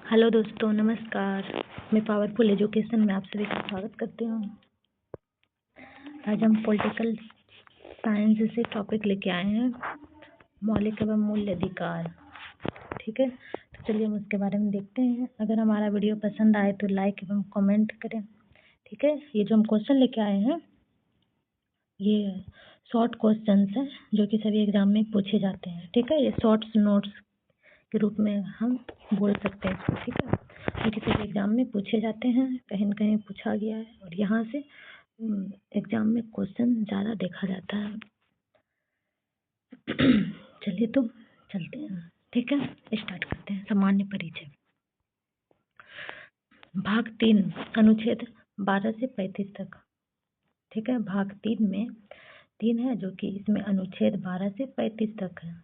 Hello दोस्तों, नमस्कार। मैं पावरफुल एजुकेशन में आप सभी का स्वागत करती हूँ। आज हम पॉलिटिकल साइंस से टॉपिक लेके आए हैं, मौलिक एवं मूल्य अधिकार। ठीक है, तो चलिए हम उसके बारे में देखते हैं। अगर हमारा वीडियो पसंद आए तो लाइक एवं कमेंट करें। ठीक है, ये जो हम क्वेश्चन लेके आए हैं ये शॉर्ट क्वेश्चंस हैं जो कि सभी एग्जाम में पूछे जाते हैं। ठीक है, ये शॉर्ट्स नोट्स के रूप में हम बोल सकते हैं इसको। ठीक है, ये किसी भी एग्जाम में पूछे जाते हैं, कहीं न कहीं पूछा गया है और यहाँ से एग्जाम में क्वेश्चन ज़्यादा देखा जाता है। चलिए तो चलते हैं। ठीक है, स्टार्ट करते हैं। सामान्य परिचय, भाग 3, अनुच्छेद 12 से 35 तक। ठीक है, भाग 3 में 3 है जो कि इसमें अनुच्छेद 12 से 35 तक है।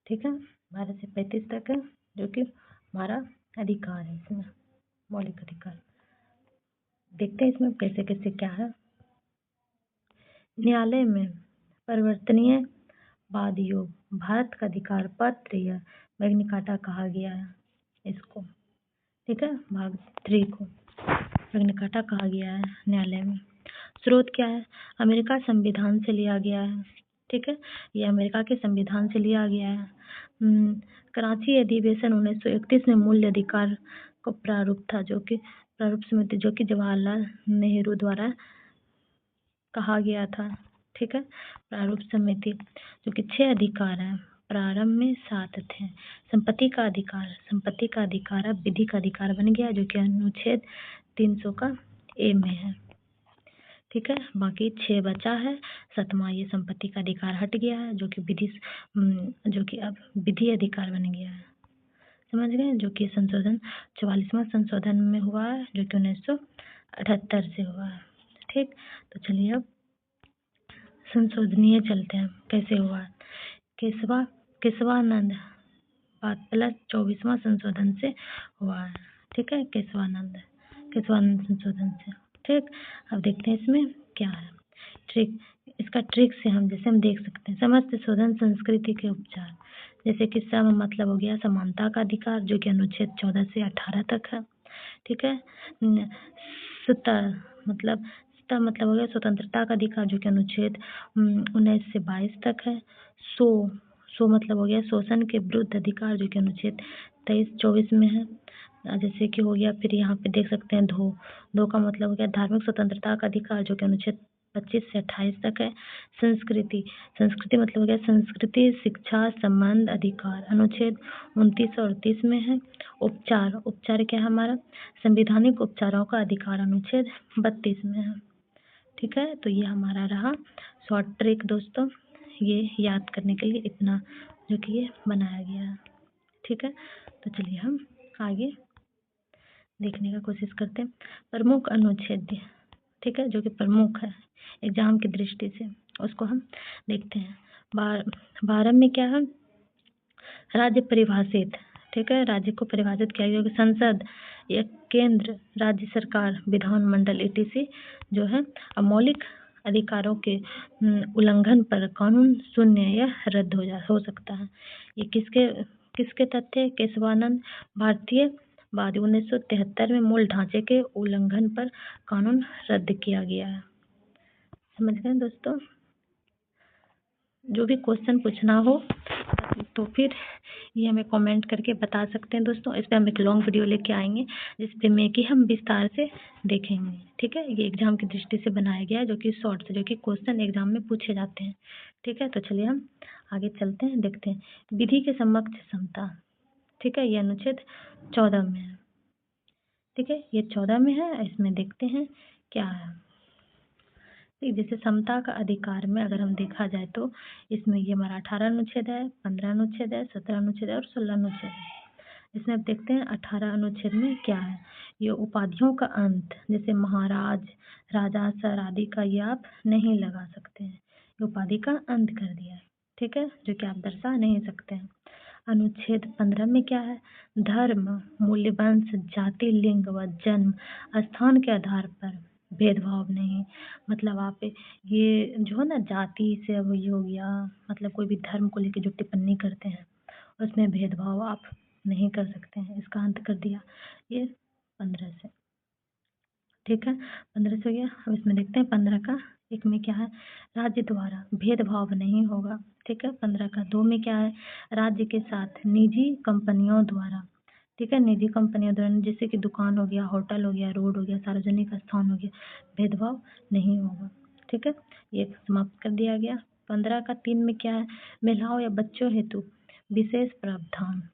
ठीक है, 12 से 35 तक है जो कि हमारा अधिकार है, इसमें मौलिक अधिकार। देखते हैं इसमें कैसे कैसे क्या है। न्यायालय में परिवर्तनीय वाद योग भारत का अधिकार पत्र या मैग्ना कार्टा कहा गया है इसको। ठीक है, भाग 3 को मैग्ना कार्टा कहा गया है न्यायालय में। स्रोत क्या है? अमेरिका संविधान से लिया गया है। ठीक है, ये अमेरिका के संविधान से लिया गया है। कराची अधिवेशन 1931 में मूल्य अधिकार को प्रारूप था, जो कि प्रारूप समिति जो कि जवाहरलाल नेहरू द्वारा कहा गया था। ठीक है, प्रारूप समिति जो कि 6 अधिकार हैं, प्रारंभ में 7 थे। संपत्ति का अधिकार अब विधि का अधिकार बन गया जो कि अनुच्छेद 300 का ए में है। ठीक है, बाकी 6 बचा है। 7वां ये संपत्ति का अधिकार हट गया है जो कि अब विधि अधिकार बन गया है। समझ गए? जो कि संशोधन 44वां संशोधन में हुआ है जो कि 1978 से हुआ है। ठीक, तो चलिए अब संशोधनीय चलते हैं कैसे हुआ है। केशवानंद बात प्लस 24वां संशोधन से हुआ है। ठीक है, केशवानंद संशोधन से। ठीक, अब देखते हैं इसमें क्या है ट्रिक। इसका ट्रिक से हम देख सकते हैं समस्त शोधन संस्कृति के उपचार, जैसे कि सम मतलब हो गया समानता का अधिकार जो कि अनुच्छेद 14 से 18 तक है। ठीक है, स्वतः मतलब हो गया स्वतंत्रता का अधिकार जो कि अनुच्छेद 19 से 22 तक है। सो मतलब हो गया शोषण के विरुद्ध अधिकार जो कि अनुच्छेद 23-24 में है। जैसे कि हो गया, फिर यहाँ पे देख सकते हैं दो का मतलब हो गया धार्मिक स्वतंत्रता का अधिकार जो कि अनुच्छेद 25 से 28 तक है। संस्कृति मतलब हो गया संस्कृति शिक्षा संबंध अधिकार अनुच्छेद 29 और 30 में है। उपचार क्या है हमारा? संवैधानिक उपचारों का अधिकार अनुच्छेद 32 में है। ठीक है, तो ये हमारा रहा शॉर्ट ट्रिक दोस्तों, ये याद करने के लिए इतना जो कि ये बनाया गया है। ठीक है, तो चलिए हम आगे देखने का कोशिश करते हैं। प्रमुख अनुच्छेद, ठीक है, जो कि प्रमुख है एग्जाम की दृष्टि से, उसको हम देखते हैं। 12 में क्या है? राज्य परिभाषित। ठीक है, राज्य को परिभाषित किया गया कि संसद या केंद्र, राज्य सरकार, विधानमंडल etc जो है मौलिक अधिकारों के उल्लंघन पर कानून शून्य या रद्द हो सकता है। ये किसके तथ्य? केशवानंद भारतीय बाद 1973 में मूल ढांचे के उल्लंघन पर कानून रद्द किया गया है। समझ गए दोस्तों? जो भी क्वेश्चन पूछना हो तो फिर ये हमें कमेंट करके बता सकते हैं दोस्तों। इस पर हम एक लॉन्ग वीडियो लेके आएंगे जिस पे में कि हम विस्तार से देखेंगे। ठीक है, ये एग्जाम की दृष्टि से बनाया गया है जो कि शॉर्ट से जो कि क्वेश्चन एग्जाम में पूछे जाते हैं। ठीक है, तो चलिए हम आगे चलते हैं, देखते हैं। विधि के समक्ष समता। ठीक है, ये अनुच्छेद 14 में है। ठीक है, ये 14 में है। इसमें देखते हैं क्या है। जैसे समता का अधिकार में अगर हम देखा जाए तो इसमें ये हमारा 18 अनुच्छेद है, 15 अनुच्छेद है, 17 अनुच्छेद है और 16 अनुच्छेद है। इसमें अब देखते हैं 18 अनुच्छेद में क्या है। ये उपाधियों का अंत, जैसे महाराज, राजा, सर आदि का ये आप नहीं लगा सकते हैं। ये उपाधि का अंत कर दिया है। ठीक है, जो कि आप दर्शा नहीं सकते हैं। अनुच्छेद 15 में क्या है? धर्म, मूल्य, वंश, जाति, लिंग व जन्म स्थान के आधार पर भेदभाव नहीं। मतलब आप ये जो है ना जाति से अब ये हो गया, मतलब कोई भी धर्म को लेकर जो टिप्पणी करते हैं उसमें भेदभाव आप नहीं कर सकते हैं, इसका अंत कर दिया ये 15 से। ठीक है, 15 से हो गया। अब इसमें देखते हैं 15 का एक में क्या है, राज्य द्वारा भेदभाव नहीं होगा। ठीक है, 15 का 2 में क्या है, राज्य के साथ निजी कंपनियों द्वारा, ठीक है, निजी कंपनियों द्वारा जैसे कि दुकान हो गया, होटल हो गया, रोड हो गया, सार्वजनिक स्थान हो गया, भेदभाव नहीं होगा। ठीक है, ये समाप्त कर दिया गया। 15 का 3 में क्या है, महिलाओं या बच्चों हेतु विशेष प्रावधान।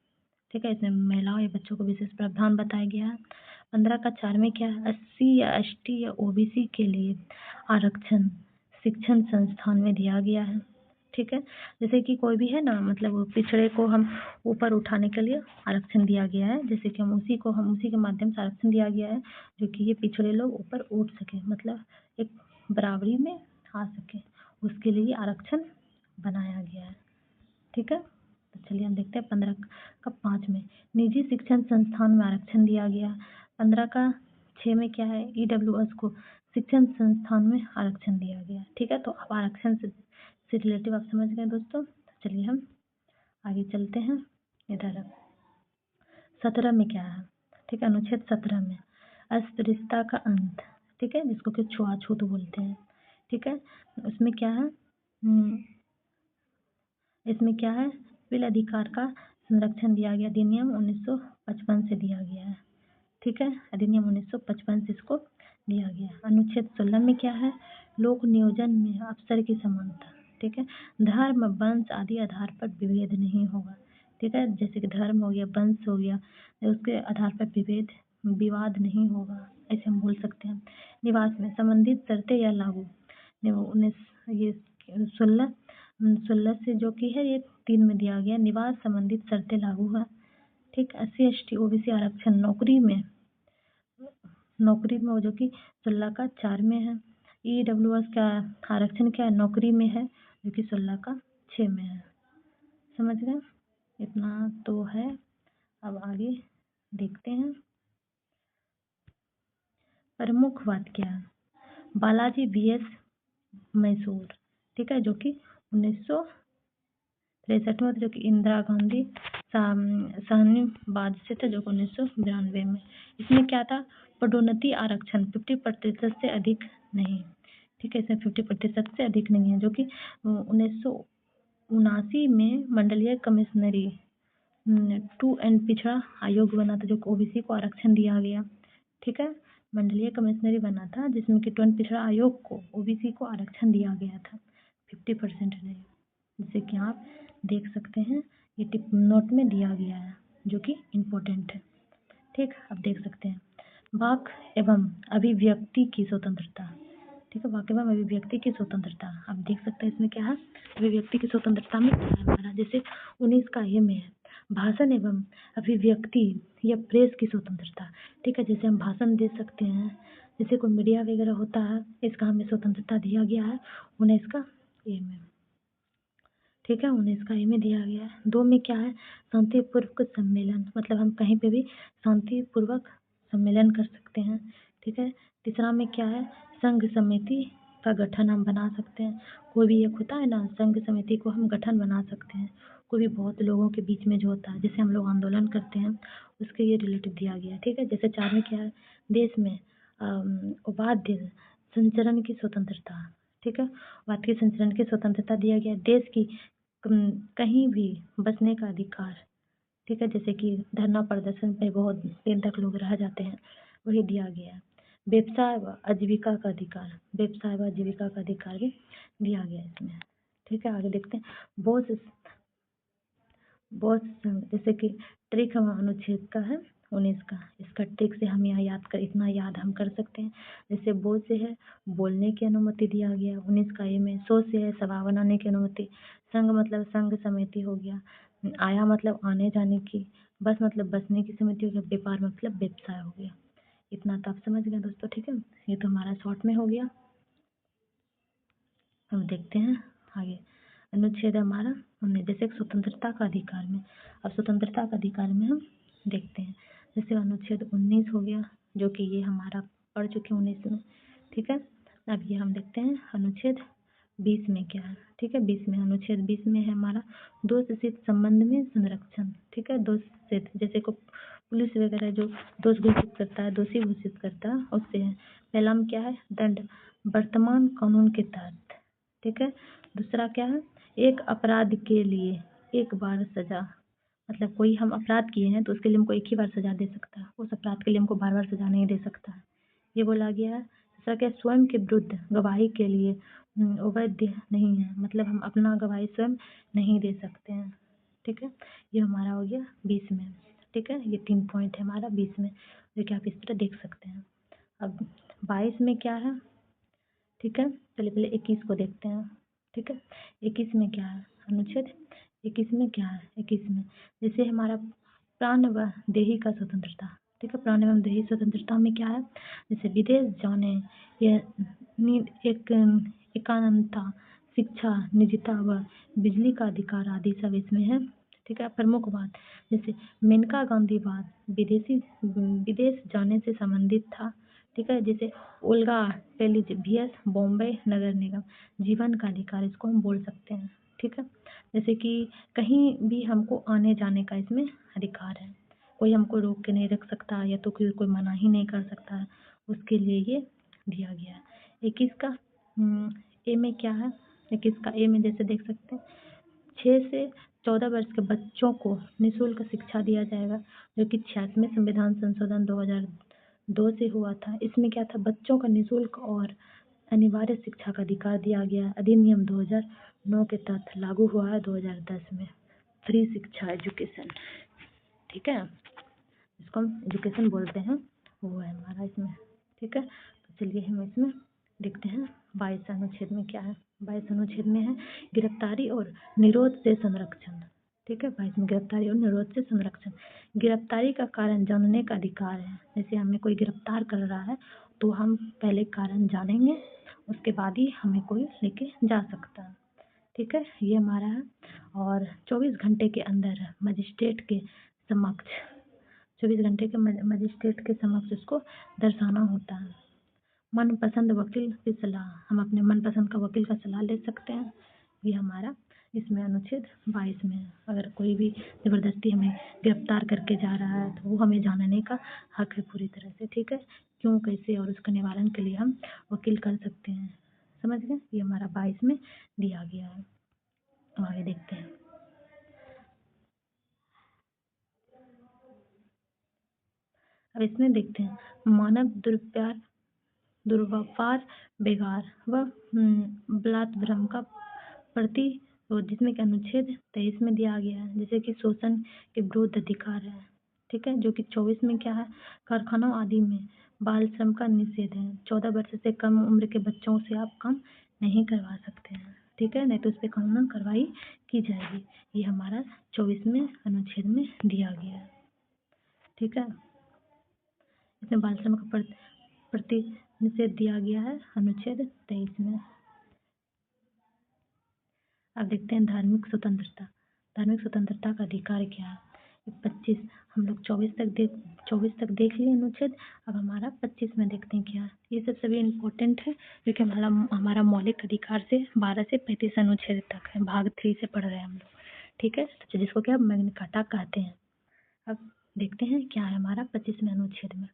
ठीक है, इसमें महिलाओं या बच्चों को विशेष प्रावधान बताया गया है। 15 का 4 में क्या है, SC या ST या OBC के लिए आरक्षण शिक्षण संस्थान में दिया गया है। ठीक है, जैसे कि कोई भी है ना, मतलब पिछड़े को हम ऊपर उठाने के लिए आरक्षण दिया गया है, जैसे कि हम उसी के माध्यम से आरक्षण दिया गया है, जो कि ये पिछड़े लोग ऊपर उठ सके, मतलब एक बराबरी में आ सके, उसके लिए आरक्षण बनाया गया है। ठीक है, तो चलिए हम देखते हैं 15 का 5 में निजी शिक्षण संस्थान में आरक्षण दिया गया। 15 का 6 में क्या है, EWS को शिक्षण संस्थान में आरक्षण दिया गया। ठीक है, तो अब आरक्षण से रिलेटिव आप समझ गए दोस्तों। चलिए हम आगे चलते हैं। इधर 17 में क्या है, ठीक है, अनुच्छेद 17 में अस्पृश्यता का अंत, ठीक है, जिसको कि छुआछूत बोलते हैं। ठीक है, उसमें क्या है, इसमें क्या है, बिल अधिकार का संरक्षण दिया गया, अधिनियम 1955 से दिया गया है। ठीक है, अधिनियम 1955 से इसको दिया गया। अनुच्छेद 16 में क्या है, लोक नियोजन में अवसर की समानता। ठीक है, धर्म वंश आदि आधार पर विभेद नहीं होगा। ठीक है, जैसे कि धर्म हो गया, वंश हो गया, उसके आधार पर विवाद नहीं होगा, ऐसे हम बोल सकते हैं। निवास में संबंधित शर्तें या लागू, ये 16 से जो कि है ये 3 में दिया गया, निवास संबंधित शर्तें लागू है। ठीक, SC ST OBC आरक्षण नौकरी में वो जो कि 16 का 4 में है। EWS का आरक्षण क्या है, नौकरी में है, जो कि 16 का 6 में है। समझ गए, इतना तो है। अब आगे देखते हैं। प्रमुख वाक्य बालाजी VS मैसूर, ठीक है, जो कि 1963 में, जो कि इंदिरा गांधी साहनीवाद से था, जो 1992 में। इसमें क्या था, पदोन्नति आरक्षण 50% से अधिक नहीं। ठीक है, इसमें 50% से अधिक नहीं है, जो कि 1979 में मंडलीय कमिश्नरी 2 एंड पिछड़ा आयोग बना था, जो OBC को आरक्षण दिया गया। ठीक है, मंडलीय कमिश्नरी बना था, जिसमें कि 2 एंड पिछड़ा आयोग को OBC को आरक्षण दिया गया था, 50% नहीं, जैसे कि आप देख सकते हैं, ये टिप नोट में दिया गया है, जो कि इम्पोर्टेंट है। ठीक, आप देख सकते हैं वाक एवं अभिव्यक्ति की स्वतंत्रता। ठीक है, वाक एवं अभिव्यक्ति की स्वतंत्रता आप देख सकते हैं, इसमें क्या है, अभिव्यक्ति की स्वतंत्रता में क्या है हमारा, जैसे 19 का ये में है भाषण एवं अभिव्यक्ति या प्रेस की स्वतंत्रता। ठीक है, जैसे हम भाषण दे सकते हैं, जैसे कोई मीडिया वगैरह होता है, इसका हमें स्वतंत्रता दिया गया है 19 का ए में। ठीक है, 19 का ए में दिया गया है। 2 में क्या है, शांतिपूर्वक सम्मेलन, मतलब हम कहीं पे भी शांतिपूर्वक सम्मेलन कर सकते हैं। ठीक है, तीसरा में क्या है, संघ समिति का गठन हम बना सकते हैं। कोई भी एक होता है ना, संघ समिति को हम गठन बना सकते हैं, कोई भी बहुत लोगों के बीच में जो होता है, जैसे हम लोग आंदोलन करते हैं, उसके ये रिलेटिव दिया गया है। ठीक है, जैसे 4 में क्या है, देश में उपाध्य संचरण की स्वतंत्रता। ठीक है, वाक्य संचरण की स्वतंत्रता दिया गया, देश की कहीं भी बसने का अधिकार। ठीक है, जैसे कि धरना प्रदर्शन पे बहुत दिन तक लोग रह जाते हैं, वही दिया गया है। व्यवसाय व आजीविका का अधिकार, व्यवसाय व आजीविका का अधिकार भी दिया गया है इसमें। ठीक है, आगे देखते हैं। बॉस जैसे कि ट्रिक हम अनुच्छेद का है 19 का, इसका ट्रिक से हम यहाँ इतना याद हम कर सकते हैं। जैसे बो से है बोलने की अनुमति दिया गया 19 का ए में। सो से है सभा बनाने की अनुमति। संघ मतलब संघ समिति हो गया। आया मतलब आने जाने की। बस मतलब बसने की समिति हो गया। व्यापार मतलब व्यवसाय हो गया। इतना तो आप समझ गए दोस्तों। ठीक है, ये तो हमारा शॉर्ट में हो गया। हम देखते हैं आगे। अनुच्छेद हमारा हमने जैसे स्वतंत्रता का अधिकार में, अब स्वतंत्रता का अधिकार में हम देखते हैं। जैसे अनुच्छेद 19 हो गया, जो कि ये हमारा पढ़ चुके हैं 19 में। ठीक है, अब ये हम देखते हैं अनुच्छेद 20 में क्या है, ठीक है, 20 में अनुच्छेद 20 में है हमारा दोष सिद्ध संबंध में संरक्षण, ठीक है, दोष सिद्ध जैसे को पुलिस वगैरह जो दोष घोषित करता है, दोषी घोषित करता है, उससे है। पहला में क्या है, दंड वर्तमान कानून के तहत, ठीक है। दूसरा क्या है, एक अपराध के लिए एक बार सजा, मतलब कोई हम अपराध किए हैं तो उसके लिए हमको एक ही बार सजा दे सकता है, उस अपराध के लिए हमको बार बार सजा नहीं दे सकता है, ये बोला गया है। दूसरा क्या, स्वयं के विरुद्ध गवाही के लिए अवैध नहीं है, मतलब हम अपना गवाही स्वयं नहीं दे सकते हैं, ठीक है। ये हमारा हो गया 20 में, ठीक है, ये 3 पॉइंट है हमारा 20 में, जो कि आप इस तरह देख सकते हैं। अब 22 में क्या है, ठीक है, पहले 21 को देखते हैं, ठीक है। 21 में क्या है, अनुच्छेद 21 में क्या है, 21 में जैसे हमारा प्राण व देही का स्वतंत्रता, ठीक है, प्राण एवं देही स्वतंत्रता में क्या है, जैसे विदेश जाने या एकांतता, शिक्षा, निजता व बिजली का अधिकार आदि सब इसमें है, ठीक है। प्रमुख बात जैसे मेनका गांधी बात विदेश जाने से संबंधित था, ठीक है। जैसे ओल्गा टेलीवियस बॉम्बे नगर निगम जीवन का अधिकार इसको हम बोल सकते हैं, ठीक है। जैसे कि कहीं भी हमको आने जाने का इसमें अधिकार है, कोई हमको रोक के नहीं रख सकता या तो कोई मना ही नहीं कर सकता है, उसके लिए ये दिया गया है। 21 का ए में क्या है, 21 का ए में जैसे देख सकते हैं 6 से 14 वर्ष के बच्चों को निःशुल्क शिक्षा दिया जाएगा, जो कि 86वें संविधान संशोधन 2002 से हुआ था। इसमें क्या था, बच्चों का निःशुल्क और अनिवार्य शिक्षा का अधिकार दिया गया। अधिनियम 2009 के तहत लागू हुआ है 2010 में, फ्री शिक्षा एजुकेशन, ठीक है, इसको हम एजुकेशन बोलते हैं, वो है हमारा इसमें, ठीक है। तो चलिए हम इसमें देखते हैं 22 अनुच्छेद में क्या है। 22 अनुच्छेद में है गिरफ्तारी और निरोध से संरक्षण, ठीक है। 22 में गिरफ्तारी और निरोध से संरक्षण, गिरफ्तारी का कारण जानने का अधिकार है। जैसे हमें कोई गिरफ्तार कर रहा है तो हम पहले कारण जानेंगे, उसके बाद ही हमें कोई लेके जा सकता है, ठीक है, ये हमारा है। और 24 घंटे के अंदर मजिस्ट्रेट के समक्ष 24 घंटे के मजिस्ट्रेट के समक्ष उसको दर्शाना होता है। मनपसंद वकील की सलाह, हम अपने मनपसंद का वकील का सलाह ले सकते हैं, ये हमारा इसमें अनुच्छेद 22 में है। अगर कोई भी ज़बरदस्ती हमें गिरफ्तार करके जा रहा है तो वो हमें जानने का हक है पूरी तरह से, ठीक है, क्यों कैसे और उसका निवारण के लिए हम वकील कर सकते हैं, समझ गए, ये हमारा 22 में दिया गया है। आगे देखते हैं। अब इसमें देखते हैं मानव दुर्व्यवहार बेगार व बलात्भ्रम का प्रतिरोध, जिसमें कि अनुच्छेद 23 में दिया गया है, जैसे कि शोषण के विरुद्ध अधिकार है, ठीक है, जो कि 24 में क्या है, कारखानों आदि में बाल श्रम का निषेध है। 14 वर्ष से कम उम्र के बच्चों से आप काम नहीं करवा सकते हैं, ठीक है, नहीं तो उस पर कानूनन कार्रवाई की जाएगी। ये हमारा 24 में अनुच्छेद में दिया गया है, ठीक है। इसमें बाल श्रम का प्रति निषेध दिया गया है अनुच्छेद 23 में। अब देखते हैं धार्मिक स्वतंत्रता। धार्मिक स्वतंत्रता का अधिकार क्या है, 25 हम लोग 24 तक देख लिए अनुच्छेद। अब हमारा 25 में देखते हैं क्या है। ये सब सभी इम्पोर्टेंट है जो कि हमारा मौलिक अधिकार से 12 से 35 अनुच्छेद तक है, भाग 3 से पढ़ रहे हैं हम लोग, ठीक है, जिसको क्या मैग्ना कार्टा कहते हैं। अब देखते हैं क्या है हमारा 25वें अनुच्छेद में।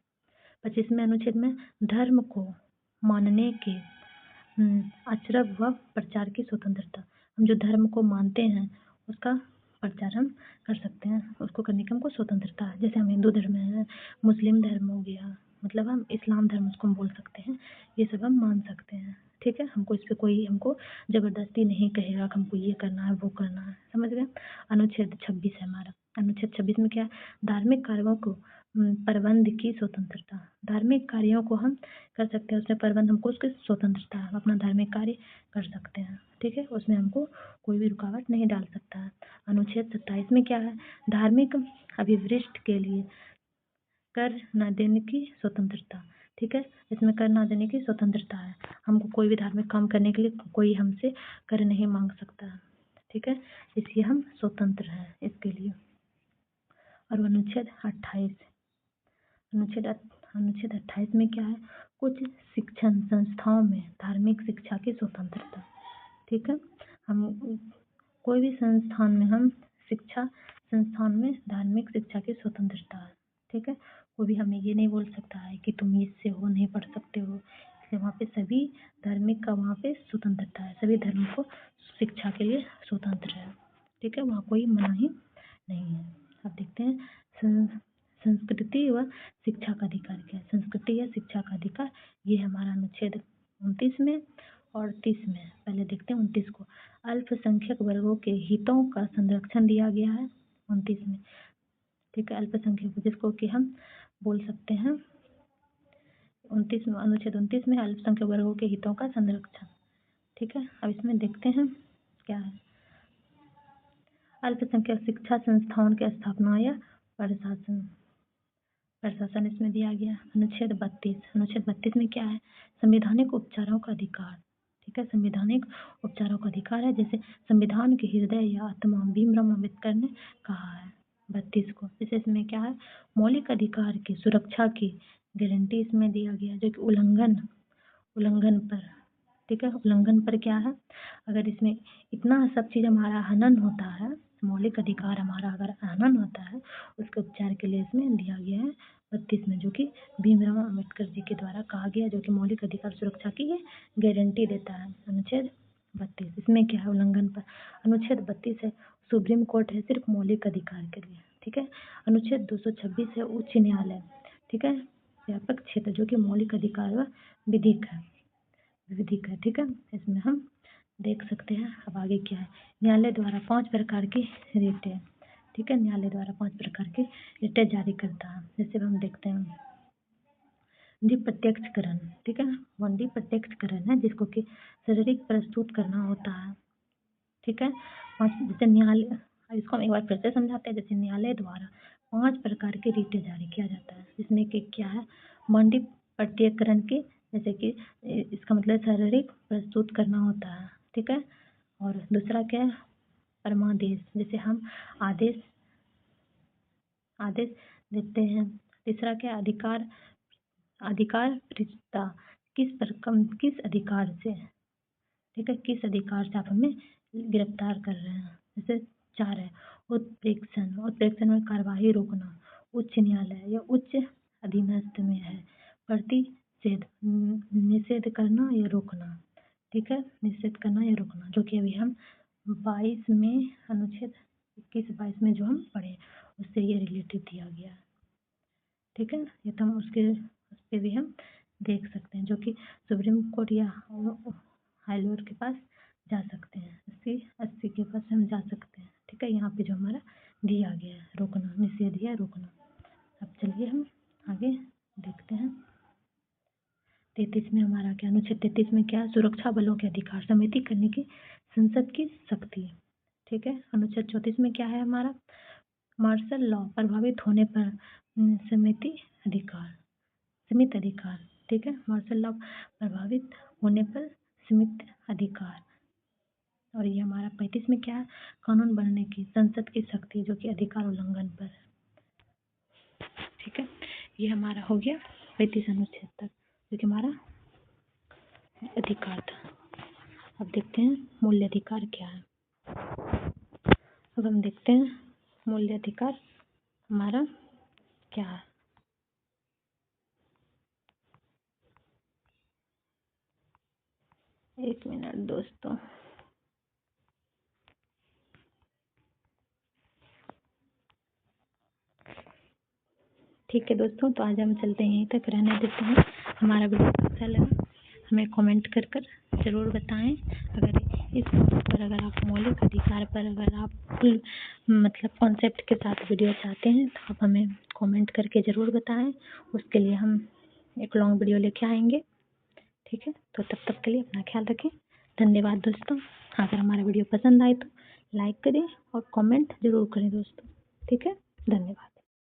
25वें अनुच्छेद में धर्म को मानने के आचरण व प्रचार की स्वतंत्रता, हम जो धर्म को मानते हैं उसका प्रचार हम कर सकते हैं, उसको करने की हमको स्वतंत्रता है। जैसे हम हिंदू धर्म है, मुस्लिम धर्म हो गया, मतलब हम इस्लाम धर्म उसको हम बोल सकते हैं, ये सब हम मान सकते हैं, ठीक है। हमको इस पर कोई हमको ज़बरदस्ती नहीं कहेगा कि हमको ये करना है वो करना है, समझ गए। अनुच्छेद 26 है हमारा। अनुच्छेद 26 में क्या है, धार्मिक कार्यों को प्रबंध की स्वतंत्रता, धार्मिक कार्यों को हम कर सकते हैं, उसमें प्रबंध हमको उसकी स्वतंत्रता है, हम अपना धार्मिक कार्य कर सकते हैं, ठीक है, उसमें हमको कोई भी रुकावट नहीं डाल सकता है। अनुच्छेद 27 में क्या है, धार्मिक अभिवृष्टि के लिए कर न देने की स्वतंत्रता, ठीक है, इसमें कर न देने की स्वतंत्रता है, हमको कोई भी धार्मिक काम करने के लिए कोई हमसे कर नहीं मांग सकता है, ठीक है, इसलिए हम स्वतंत्र हैं इसके लिए। और अनुच्छेद 28, अनुच्छेद 28 में क्या है, कुछ शिक्षण संस्थाओं में धार्मिक शिक्षा की स्वतंत्रता, ठीक है। हम कोई भी संस्थान में हम शिक्षा संस्थान में धार्मिक शिक्षा की स्वतंत्रता है, ठीक है। कोई भी हमें ये नहीं बोल सकता है कि तुम इससे हो नहीं पढ़ सकते हो, इसलिए वहाँ पे सभी धार्मिक का वहाँ पे स्वतंत्रता है, सभी धर्म को शिक्षा के लिए स्वतंत्र है, ठीक है। वहाँ कोई मनाही नहीं है। अब देखते हैं संस्कृति व शिक्षा का अधिकार क्या है। संस्कृति या शिक्षा का अधिकार ये हमारा अनुच्छेद 29 में और 30 में। पहले देखते हैं 29 को। अल्पसंख्यक वर्गों के हितों का संरक्षण दिया गया है 29 में, ठीक है। अल्पसंख्यक जिसको कि हम बोल सकते हैं 29 में, अनुच्छेद 29 में अल्पसंख्यक वर्गों के हितों का संरक्षण, ठीक है। अब इसमें देखते हैं क्या है। अल्पसंख्यक शिक्षा संस्थाओं की स्थापना या प्रशासन इसमें दिया गया। अनुच्छेद 32 में क्या है, संवैधानिक उपचारों का अधिकार, ठीक है। संवैधानिक उपचारों का अधिकार है, जैसे संविधान के हृदय या आत्मा भीमराव अम्बेडकर ने कहा है 32 को। जैसे इसमें क्या है, मौलिक अधिकार की सुरक्षा की गारंटी इसमें दिया गया, जो कि उल्लंघन पर, ठीक है। उल्लंघन पर क्या है, अगर इसमें इतना सब चीज़ हमारा हनन होता है, मौलिक अधिकार हमारा अगर हनन होता है, उसके उपचार के लिए इसमें दिया गया है 32 में, जो कि भीमराव अम्बेडकर जी के द्वारा कहा गया, जो कि मौलिक अधिकार सुरक्षा की ये गारंटी देता है। अनुच्छेद 32 इसमें क्या है, उल्लंघन पर। अनुच्छेद 32 है सुप्रीम कोर्ट है सिर्फ मौलिक अधिकार के लिए, ठीक है। अनुच्छेद 226 है उच्च न्यायालय, ठीक है। व्यापक क्षेत्र जो कि मौलिक अधिकार व विधिक है, ठीक है। इसमें हम देख सकते हैं। अब आगे क्या है, न्यायालय द्वारा 5 प्रकार की रिटें, ठीक है। न्यायालय द्वारा 5 प्रकार की रिटें जारी करता है। जैसे हम देखते हैं प्रत्यक्षकरण, ठीक है। वनडी प्रत्यक्षकरण है जिसको कि शारीरिक प्रस्तुत करना होता है, ठीक है। 5 जैसे न्यायालय, इसको हम एक बार फिर से समझाते हैं। जैसे न्यायालय द्वारा 5 प्रकार के रिटें जारी किया जाता है, जिसमें कि क्या है, वनडी प्रत्यक्षकरण की, जैसे कि इसका मतलब शारीरिक प्रस्तुत करना होता है, ठीक है। और दूसरा क्या है, परमादेश, जैसे हम आदेश देते हैं। तीसरा क्या, अधिकार पृष्ठता, किस अधिकार से, ठीक है, किस अधिकार से आप हमें गिरफ्तार कर रहे हैं। जैसे 4 है उत्प्रेक्षण में कार्यवाही रोकना, उच्च न्यायालय या उच्च अधीनस्थ में है प्रतिषेध, निषेध करना या रोकना, ठीक है। निषेध करना या रोकना, जो कि अभी हम 22 में अनुच्छेद 21-22 में जो हम पढ़े उससे ये रिलेटेड दिया गया है, ठीक है। ये तो हम उस पर भी हम देख सकते हैं, जो कि सुप्रीम कोर्ट या हाई कोर्ट के पास जा सकते हैं, 80 के पास हम जा सकते हैं, ठीक है। यहाँ पे जो हमारा दिया गया है रोकना, निषेध या रोकना। अब चलिए हम आगे देखते हैं 33 में हमारा क्या, अनुच्छेद 33 में क्या, सुरक्षा बलों के अधिकार समिति करने की संसद की शक्ति, ठीक है। अनुच्छेद 34 में क्या है हमारा, मार्शल लॉ प्रभावित होने पर समित अधिकार, ठीक है। मार्शल लॉ प्रभावित होने पर सीमित अधिकार। और ये हमारा 35 में क्या है, कानून बनने की संसद की शक्ति, जो कि अधिकार उल्लंघन पर, ठीक है। ये हमारा हो गया 35 अनुच्छेद तक, जो कि हमारा अधिकार था। अब देखते हैं मूल्य अधिकार क्या है। अब हम देखते हैं मूल्य अधिकार हमारा क्या है। एक मिनट दोस्तों, ठीक है दोस्तों, तो आज हम चलते हैं यहीं तक, रहने देते हैं। हमारा वीडियो अच्छा लगा हमें कमेंट कर ज़रूर बताएं। अगर इस पर, अगर आप मौलिक अधिकार पर अगर आप फुल मतलब कॉन्सेप्ट के साथ वीडियो चाहते हैं तो आप हमें कमेंट करके ज़रूर बताएं। उसके लिए हम एक लॉन्ग वीडियो लेके आएंगे, ठीक है। तो तब तक के लिए अपना ख्याल रखें। धन्यवाद दोस्तों। अगर हमारा वीडियो पसंद आए तो लाइक करें और कमेंट ज़रूर करें दोस्तों, ठीक है। धन्यवाद।